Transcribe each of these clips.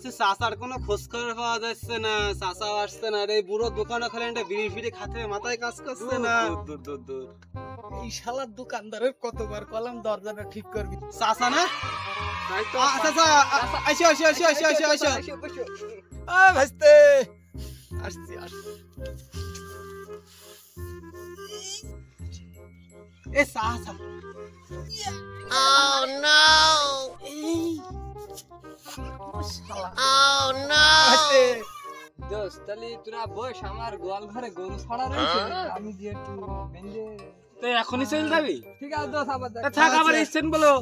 বলছি চাচার কোনো খোঁজ খবর পাওয়া যাচ্ছে না, চাচাও আসছে না, এই বুড়ো দোকানে খালি একটা বিড়ি ফিড়ি খাতে মাথায় কাজ করছে না। এই শালার দোকানদারের কতবার কলাম দরজাটা ঠিক করবি। চাচা না চাচা আইসো আইসো আইসো আইসো আইসো আইসো ভাইস্তে আসছি আসছি। এ চাচা দোস্ত তাহলে তোরা বস, আমার গোয়াল ঘরে গরু ছড়া রয়েছে, আমি যে একটু বেঁধে তো এখনই চলে যাবি? ঠিক আছে দোস্ত, আবার দেখ। থাক আবার এসছেন বলো।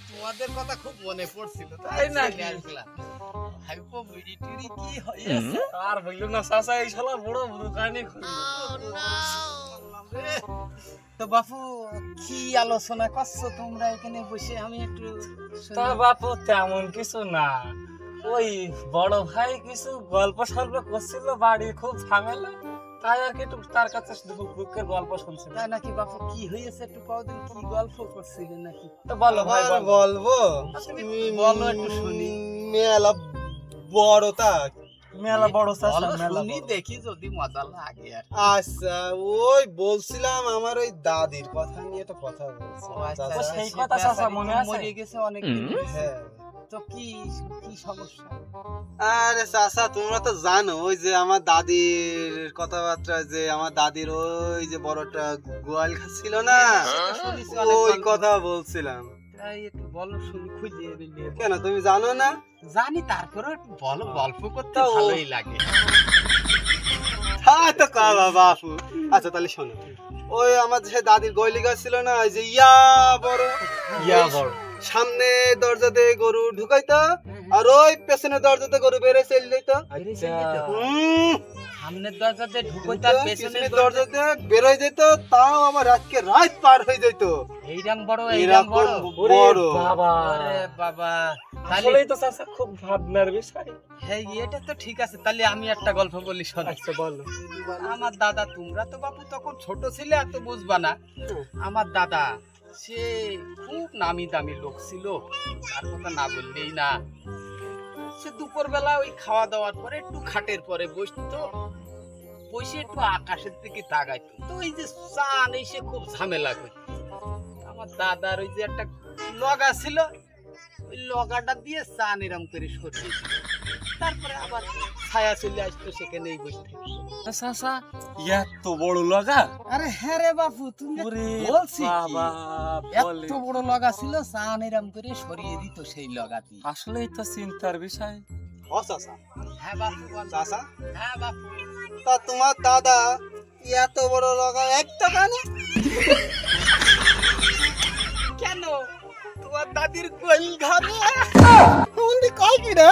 তোমাদের কথা খুব মনে পড়ছিল, তাই না? ভাইপো বিড়ি টিড়ি কি হয়েছে আর বললো না চাচা, এই শালা বড় দোকানে তো বাপু কি আলোচনা করছো তোমরা এখানে বসে? আমি একটু তা বাপু তেমন কিছু না, ওই বড় ভাই কিছু গল্প সল্প করছিল, বাড়ি খুব ঝামেলা, তাই আর কি একটু তার কাছে দুঃখের গল্প শুনছিল। তাই নাকি বাপু? কি হয়েছে একটু কদিন, কি গল্প করছিলেন নাকি? তো বলো ভাই বলবো, বলো একটু শুনি। মেলা বড় তা মেলা বড় চাচা, মেলা শুনি দেখি যদি মজা লাগে আর। আচ্ছা ওই বলছিলাম আমার ওই দাদির কথা নিয়ে তো কথা বলছি। ও সেই কথা চাচা মনে আছে? মরে গেছে অনেক দিন হয়েছে। হ্যাঁ তো কি কি সমস্যা? আরে চাচা তোমরা তো জানো ওই যে আমার দাদির কথাবার্তা, যে আমার দাদির ওই যে বড়টা গোয়াল ছিল না, শুনেছি অনেক ওই গল্প। কথা বলছিলাম। তাই একটু বলো শুনি, খুঁজে নিয়ে। কেন তুমি জানো না? জানি, তারপরে একটু বলো, গল্প করতে তা ও- ভালোই লাগে। হ্যাঁ তো কাবা বাপু। আচ্ছা তাহলে শোনো, ওই আমার যে দাদির গলি গাছ ছিল না, ওই যে বড় সামনে দরজাতে গরু ঢুকাইতো, আর ওই পেছনে দরজাতে গরু বেড়ে চলে যেত। সামনের দরজাতে ঢুকোই, তার পেছনের দরজা দরজাতে বেরোয় যেত, তাও আমার রাতকে রাত পার হয়ে যেত। এইরকম বড়, এইরকম বড়। বড় বাবা, আরে বাবা, তাহলে আসলেই তো চাচা খুব ভাবনার বিষয়। হ্যাঁ এটা তো ঠিক আছে। তাহলে আমি একটা গল্প বলি, শোনো। আচ্ছা বলো। আমার দাদা, তোমরা তো বাপু তখন ছোট ছিলে, এত বুঝবা না। আমার দাদা সে খুব নামি দামি লোক ছিল, তার কথা না বললেই না। সে দুপুর বেলা ওই খাওয়া দাওয়ার পরে একটু খাটের পরে বসতো, বসে একটু আকাশের দিকে তাকাইতো। তো ওই যে চান এসে খুব ঝামেলা করতো। আমার দাদার ওই যে একটা লগা ছিল, ওই লগাটা দিয়ে চান এরম করে সরিয়ে দিত। তারপরে আবার ছায়া চলে আসতো, সেখানেই বসে থাকতো। চাচা এত বড় লগা? আরে হ্যাঁ রে বাপু, তুমি ওরে বলছি কি? বাবা, বলে এত বড় লগা ছিল, চান এরম করে সরিয়ে দিত সেই লগা দিয়ে। আসলেই তো চিন্তার বিষয়। ও চাচা, হ্যাঁ বাপু বল। চাচা হ্যাঁ বাপু। তা তোমার দাদা এত বড় লগা একটা কানে কেন? তোমার দাদির গোল ঘরে কয় কি রে?